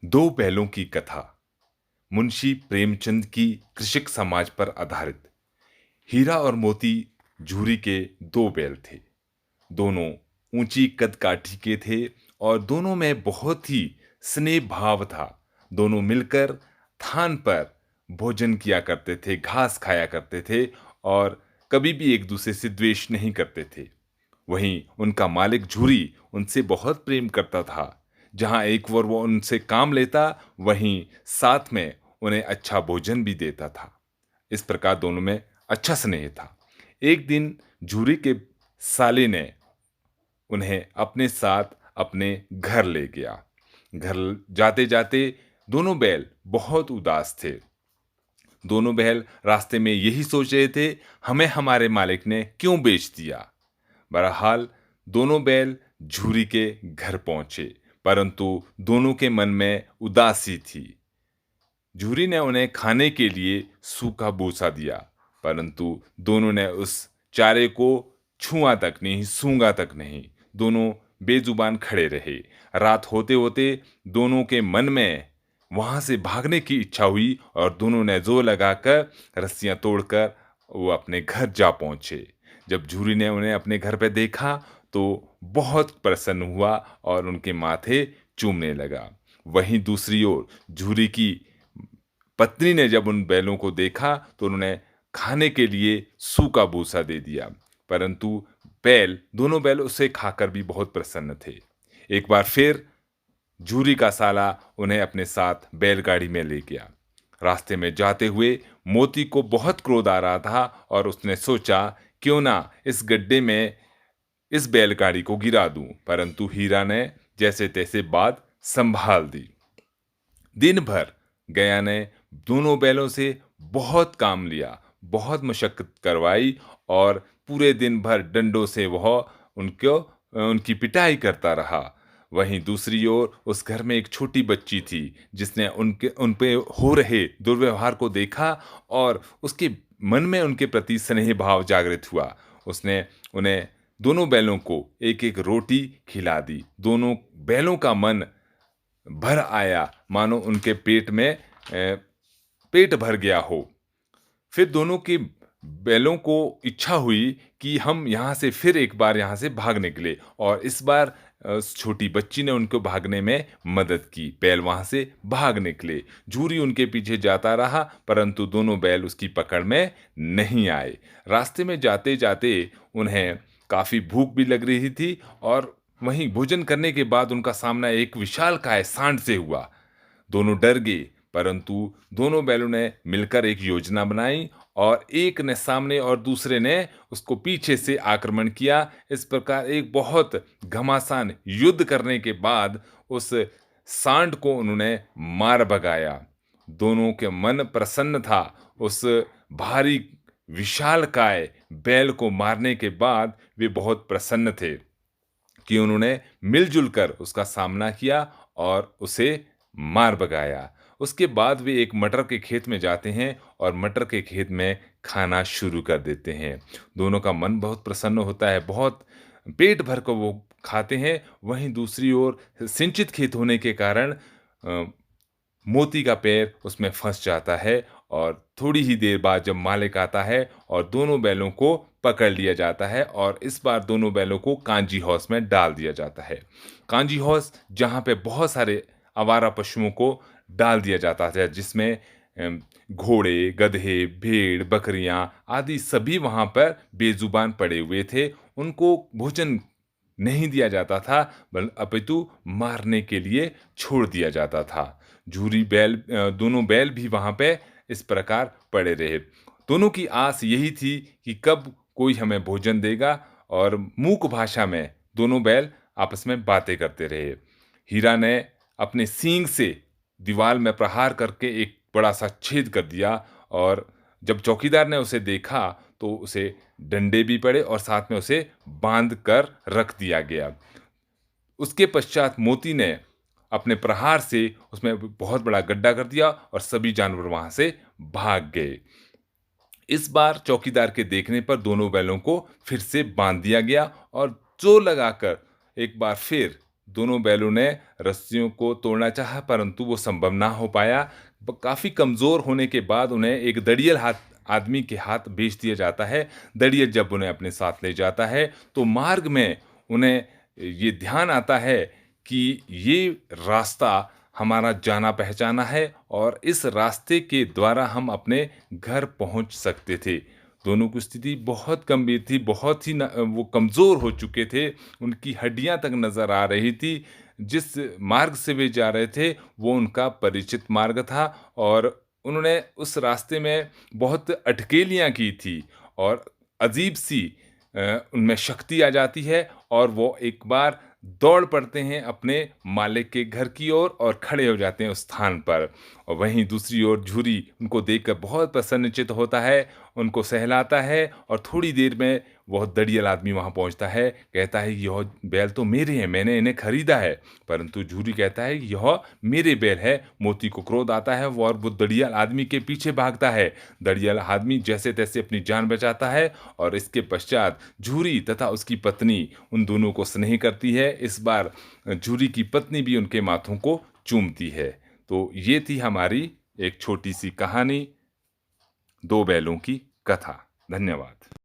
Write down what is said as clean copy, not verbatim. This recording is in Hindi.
दो बैलों की कथा। मुंशी प्रेमचंद की कृषक समाज पर आधारित। हीरा और मोती झूरी के दो बैल थे। दोनों ऊंची कद काठी के थे और दोनों में बहुत ही स्नेह भाव था। दोनों मिलकर थान पर भोजन किया करते थे, घास खाया करते थे और कभी भी एक दूसरे से द्वेष नहीं करते थे। वहीं उनका मालिक झूरी उनसे बहुत प्रेम करता था। जहां एक बार वो उनसे काम लेता, वहीं साथ में उन्हें अच्छा भोजन भी देता था। इस प्रकार दोनों में अच्छा स्नेह था। एक दिन झूरी के साले ने उन्हें अपने साथ अपने घर ले गया। घर जाते जाते दोनों बैल बहुत उदास थे। दोनों बैल रास्ते में यही सोच रहे थे, हमें हमारे मालिक ने क्यों बेच दिया। बहरहाल दोनों बैल झूरी के घर पहुंचे, परंतु दोनों के मन में उदासी थी। झूरी ने उन्हें खाने के लिए सूखा भूसा दिया, परंतु दोनों ने उस चारे को छुआ तक नहीं, सूंघा तक नहीं। दोनों बेजुबान खड़े रहे। रात होते होते दोनों के मन में वहां से भागने की इच्छा हुई और दोनों ने जोर लगाकर रस्सियां तोड़कर वो अपने घर जा पहुंचे। जब झूरी ने उन्हें अपने घर पे देखा तो बहुत प्रसन्न हुआ और उनके माथे चूमने लगा। वहीं दूसरी ओर झूरी की पत्नी ने जब उन बैलों को देखा तो उन्होंने खाने के लिए सूखा भूसा दे दिया, परंतु दोनों बैल उसे खाकर भी बहुत प्रसन्न थे। एक बार फिर झूरी का साला उन्हें अपने साथ बैलगाड़ी में ले गया। रास्ते में जाते हुए मोती को बहुत क्रोध आ रहा था और उसने सोचा, क्यों ना इस गड्ढे में इस बैलगाड़ी को गिरा दूं, परंतु हीरा ने जैसे तैसे बात संभाल दी। दिन भर गया ने दोनों बैलों से बहुत काम लिया, बहुत मशक्कत करवाई और पूरे दिन भर डंडों से वह उनको उनकी पिटाई करता रहा। वहीं दूसरी ओर उस घर में एक छोटी बच्ची थी, जिसने उन पे हो रहे दुर्व्यवहार को देखा और उसके मन में उनके प्रति स्नेह भाव जागृत हुआ। उसने उन्हें दोनों बैलों को एक एक रोटी खिला दी। दोनों बैलों का मन भर आया, मानो उनके पेट भर गया हो। फिर दोनों की बैलों को इच्छा हुई कि हम यहाँ से फिर एक बार यहाँ से भाग निकले और इस बार उस छोटी बच्ची ने उनको भागने में मदद की। बैल वहाँ से भाग निकले। झूरी उनके पीछे जाता रहा, परंतु दोनों बैल उसकी पकड़ में नहीं आए। रास्ते में जाते जाते उन्हें काफी भूख भी लग रही थी और वहीं भोजन करने के बाद उनका सामना एक विशालकाय सांड से हुआ। दोनों डर गए, परंतु दोनों बैलों ने मिलकर एक योजना बनाई और एक ने सामने और दूसरे ने उसको पीछे से आक्रमण किया। इस प्रकार एक बहुत घमासान युद्ध करने के बाद उस सांड को उन्होंने मार भगाया। दोनों के मन प्रसन्न था। उस भारी विशालकाय बैल को मारने के बाद वे बहुत प्रसन्न थे कि उन्होंने मिलजुल कर उसका सामना किया और उसे मार भगाया। उसके बाद वे एक मटर के खेत में जाते हैं और मटर के खेत में खाना शुरू कर देते हैं। दोनों का मन बहुत प्रसन्न होता है, बहुत पेट भर कर वो खाते हैं। वहीं दूसरी ओर सिंचित खेत होने के कारण मोती का पैर उसमें फंस जाता है और थोड़ी ही देर बाद जब मालिक आता है और दोनों बैलों को पकड़ लिया जाता है और इस बार दोनों बैलों को कांजी हौस में डाल दिया जाता है। कांजी हौस जहाँ पे बहुत सारे आवारा पशुओं को डाल दिया जाता है, जिसमें घोड़े, गधे, भेड़, बकरियां आदि सभी वहां पर बेजुबान पड़े हुए थे। उनको भोजन नहीं दिया जाता था, अपितु मारने के लिए छोड़ दिया जाता था। दोनों बैल भी वहां पे इस प्रकार पड़े रहे। दोनों की आस यही थी कि कब कोई हमें भोजन देगा, और मूक भाषा में दोनों बैल आपस में बातें करते रहे। हीरा ने अपने सींग से दीवार में प्रहार करके एक बड़ा सा छेद कर दिया और जब चौकीदार ने उसे देखा तो उसे डंडे भी पड़े और साथ में उसे बांध कर रख दिया गया। उसके पश्चात मोती ने अपने प्रहार से उसमें बहुत बड़ा गड्ढा कर दिया और सभी जानवर वहां से भाग गए। इस बार चौकीदार के देखने पर दोनों बैलों को फिर से बांध दिया गया और जोर लगाकर एक बार फिर दोनों बैलों ने रस्सियों को तोड़ना चाहा, परंतु वो संभव ना हो पाया। काफ़ी कमज़ोर होने के बाद उन्हें एक दड़ियल आदमी के हाथ बेच दिया जाता है। दड़ियल जब उन्हें अपने साथ ले जाता है, तो मार्ग में उन्हें ये ध्यान आता है कि ये रास्ता हमारा जाना-पहचाना है और इस रास्ते के द्वारा हम अपने घर पहुँच सकते थे। दोनों की स्थिति बहुत गंभीर थी, बहुत ही वो कमज़ोर हो चुके थे, उनकी हड्डियाँ तक नज़र आ रही थी। जिस मार्ग से वे जा रहे थे, वो उनका परिचित मार्ग था और उन्होंने उस रास्ते में बहुत अटकेलियाँ की थी और अजीब-सी उनमें शक्ति आ जाती है और वो एक बार दौड़ पड़ते हैं अपने मालिक के घर की ओर और खड़े हो जाते हैं उस स्थान पर। और वहीं दूसरी ओर झूरी उनको देखकर बहुत प्रसन्नचित्त होता है, उनको सहलाता है और थोड़ी देर में वह दड़ियल आदमी वहाँ पहुँचता है, कहता है यह बैल तो मेरे हैं, मैंने इन्हें खरीदा है। परंतु झूरी कहता है यह मेरे बैल है। मोती को क्रोध आता है और वो दड़ियल आदमी के पीछे भागता है। दड़ियल आदमी जैसे-तैसे अपनी जान बचाता है और इसके पश्चात झूरी तथा उसकी पत्नी उन दोनों को स्नेह करती है। इस बार झूरी की पत्नी भी उनके माथों को चूमती है। तो ये थी हमारी एक छोटी-सी कहानी, 2 बैलों की कथा। धन्यवाद।